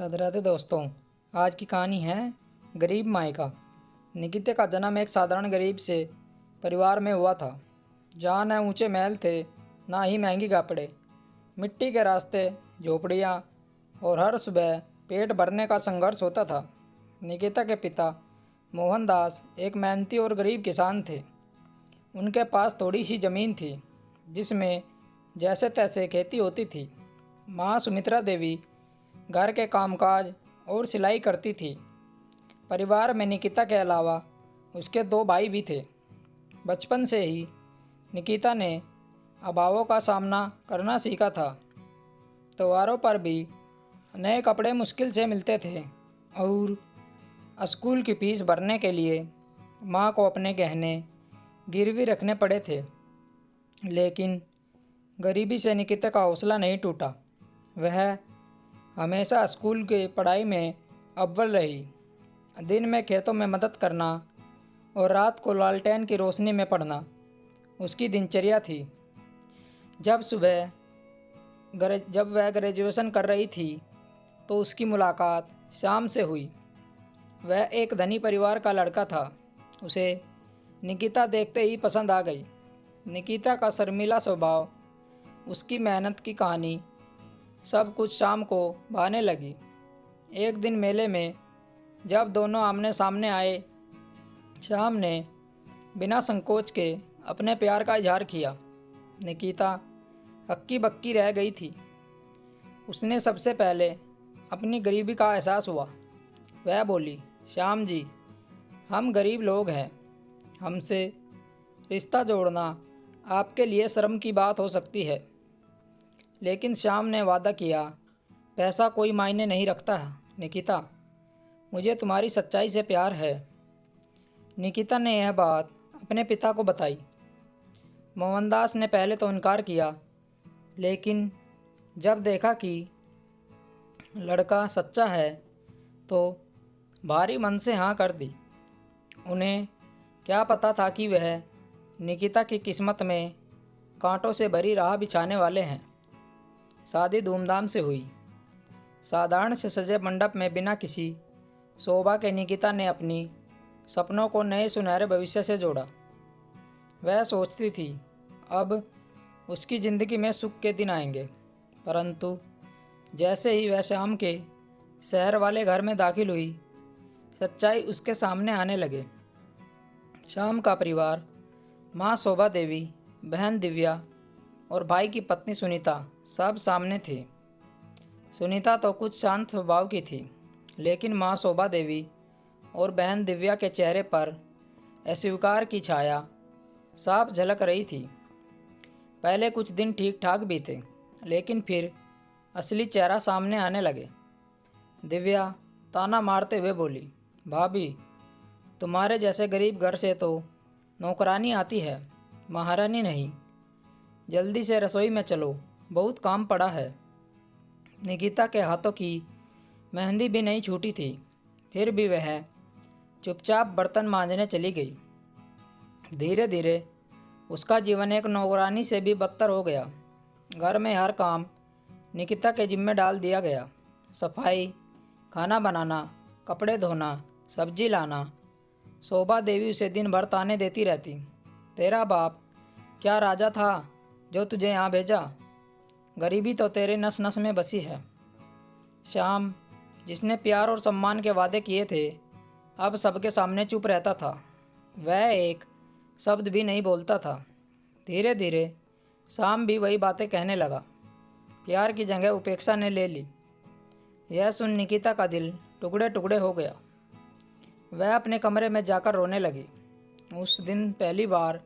राधे राधे दोस्तों। आज की कहानी है गरीब माई का। निकिता का जन्म एक साधारण गरीब से परिवार में हुआ था, जहाँ न ऊंचे महल थे ना ही महंगी कपड़े। मिट्टी के रास्ते, झोपड़ियाँ और हर सुबह पेट भरने का संघर्ष होता था। निकिता के पिता मोहनदास एक मेहनती और गरीब किसान थे। उनके पास थोड़ी सी ज़मीन थी जिसमें जैसे तैसे खेती होती थी। माँ सुमित्रा देवी घर के कामकाज और सिलाई करती थी। परिवार में निकिता के अलावा उसके दो भाई भी थे। बचपन से ही निकिता ने अभावों का सामना करना सीखा था। त्योहारों पर भी नए कपड़े मुश्किल से मिलते थे और स्कूल की फीस भरने के लिए माँ को अपने गहने गिरवी रखने पड़े थे। लेकिन गरीबी से निकिता का हौसला नहीं टूटा। वह हमेशा स्कूल की पढ़ाई में अव्वल रही। दिन में खेतों में मदद करना और रात को लालटेन की रोशनी में पढ़ना उसकी दिनचर्या थी। जब वह ग्रेजुएशन कर रही थी तो उसकी मुलाकात श्याम से हुई। वह एक धनी परिवार का लड़का था। उसे निकिता देखते ही पसंद आ गई। निकिता का शर्मीला स्वभाव, उसकी मेहनत की कहानी, सब कुछ शाम को भाने लगी। एक दिन मेले में जब दोनों आमने सामने आए, श्याम ने बिना संकोच के अपने प्यार का इजहार किया। निकिता हक्की बक्की रह गई थी। उसने सबसे पहले अपनी गरीबी का एहसास हुआ। वह बोली, श्याम जी, हम गरीब लोग हैं। हमसे रिश्ता जोड़ना आपके लिए शर्म की बात हो सकती है। लेकिन श्याम ने वादा किया, पैसा कोई मायने नहीं रखता निकिता, मुझे तुम्हारी सच्चाई से प्यार है। निकिता ने यह बात अपने पिता को बताई। मोहनदास ने पहले तो इनकार किया, लेकिन जब देखा कि लड़का सच्चा है तो भारी मन से हाँ कर दी। उन्हें क्या पता था कि वह निकिता की किस्मत में कांटों से भरी राह बिछाने वाले हैं। शादी धूमधाम से हुई। साधारण से सजे मंडप में बिना किसी शोभा के निकिता ने अपनी सपनों को नए सुनहरे भविष्य से जोड़ा। वह सोचती थी अब उसकी ज़िंदगी में सुख के दिन आएंगे, परंतु जैसे ही वह शाम के शहर वाले घर में दाखिल हुई, सच्चाई उसके सामने आने लगे। शाम का परिवार, माँ शोभा देवी, बहन दिव्या और भाई की पत्नी सुनीता सब सामने थी। सुनीता तो कुछ शांत स्वभाव की थी, लेकिन माँ शोभा देवी और बहन दिव्या के चेहरे पर अस्वीकार की छाया साफ झलक रही थी। पहले कुछ दिन ठीक ठाक भी थे, लेकिन फिर असली चेहरा सामने आने लगे। दिव्या ताना मारते हुए बोली, भाभी, तुम्हारे जैसे गरीब घर से तो नौकरानी आती है, महारानी नहीं। जल्दी से रसोई में चलो, बहुत काम पड़ा है। निकिता के हाथों की मेहंदी भी नहीं छूटी थी, फिर भी वह चुपचाप बर्तन मांजने चली गई। धीरे धीरे उसका जीवन एक नौकरानी से भी बदतर हो गया। घर में हर काम निकिता के जिम्मे डाल दिया गया। सफाई, खाना बनाना, कपड़े धोना, सब्जी लाना। शोभा देवी उसे दिन भर ताने देती रहती, तेरा बाप क्या राजा था जो तुझे यहाँ भेजा? गरीबी तो तेरे नस नस में बसी है। श्याम, जिसने प्यार और सम्मान के वादे किए थे, अब सबके सामने चुप रहता था। वह एक शब्द भी नहीं बोलता था। धीरे धीरे श्याम भी वही बातें कहने लगा। प्यार की जगह उपेक्षा ने ले ली। यह सुन निकिता का दिल टुकड़े टुकड़े हो गया। वह अपने कमरे में जाकर रोने लगी। उस दिन पहली बार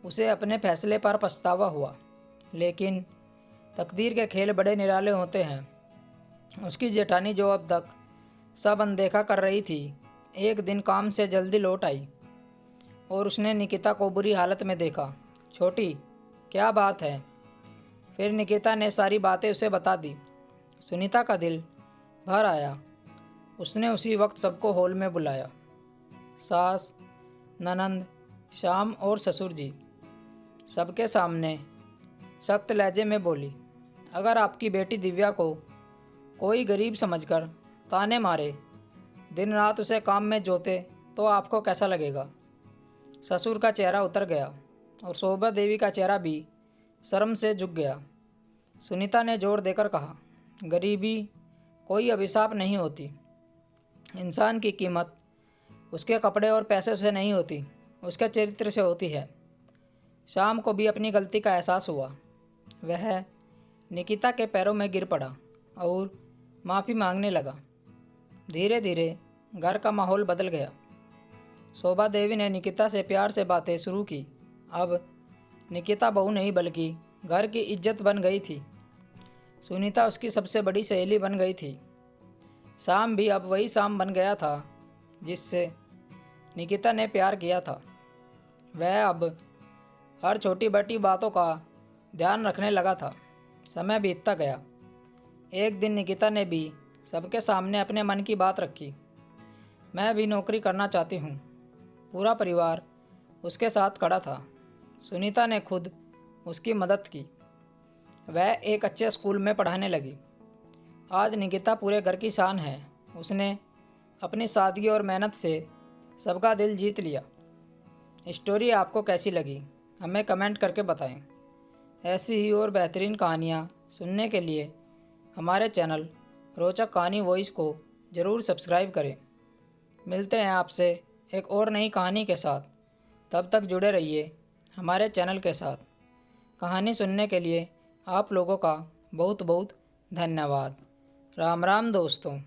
उसे अपने फैसले पर पछतावा हुआ, लेकिन तकदीर के खेल बड़े निराले होते हैं। उसकी जेठानी, जो अब तक सब अनदेखा कर रही थी, एक दिन काम से जल्दी लौट आई और उसने निकिता को बुरी हालत में देखा। छोटी, क्या बात है? फिर निकिता ने सारी बातें उसे बता दी। सुनीता का दिल भर आया। उसने उसी वक्त सबको हॉल में बुलाया। सास, ननंद, श्याम और ससुर जी। सबके सामने सख्त लहजे में बोली, अगर आपकी बेटी दिव्या को कोई गरीब समझकर ताने मारे, दिन रात उसे काम में जोते तो आपको कैसा लगेगा। ससुर का चेहरा उतर गया और शोभा देवी का चेहरा भी शर्म से झुक गया। सुनीता ने जोर देकर कहा, गरीबी कोई अभिशाप नहीं होती। इंसान की कीमत उसके कपड़े और पैसे से नहीं होती, उसके चरित्र से होती है। शाम को भी अपनी गलती का एहसास हुआ। वह निकिता के पैरों में गिर पड़ा और माफ़ी मांगने लगा। धीरे धीरे घर का माहौल बदल गया। शोभा देवी ने निकिता से प्यार से बातें शुरू की। अब निकिता बहू नहीं बल्कि घर की इज्जत बन गई थी। सुनीता उसकी सबसे बड़ी सहेली बन गई थी। शाम भी अब वही शाम बन गया था जिससे निकिता ने प्यार किया था। वह अब हर छोटी बड़ी बातों का ध्यान रखने लगा था। समय बीतता गया। एक दिन निकिता ने भी सबके सामने अपने मन की बात रखी। मैं भी नौकरी करना चाहती हूँ। पूरा परिवार उसके साथ खड़ा था। सुनीता ने खुद उसकी मदद की। वह एक अच्छे स्कूल में पढ़ाने लगी। आज निकिता पूरे घर की शान है। उसने अपनी सादगी और मेहनत से सबका दिल जीत लिया। स्टोरी आपको कैसी लगी हमें कमेंट करके बताएं। ऐसी ही और बेहतरीन कहानियाँ सुनने के लिए हमारे चैनल रोचक कहानी वॉइस को ज़रूर सब्सक्राइब करें। मिलते हैं आपसे एक और नई कहानी के साथ। तब तक जुड़े रहिए हमारे चैनल के साथ। कहानी सुनने के लिए आप लोगों का बहुत बहुत धन्यवाद। राम राम दोस्तों।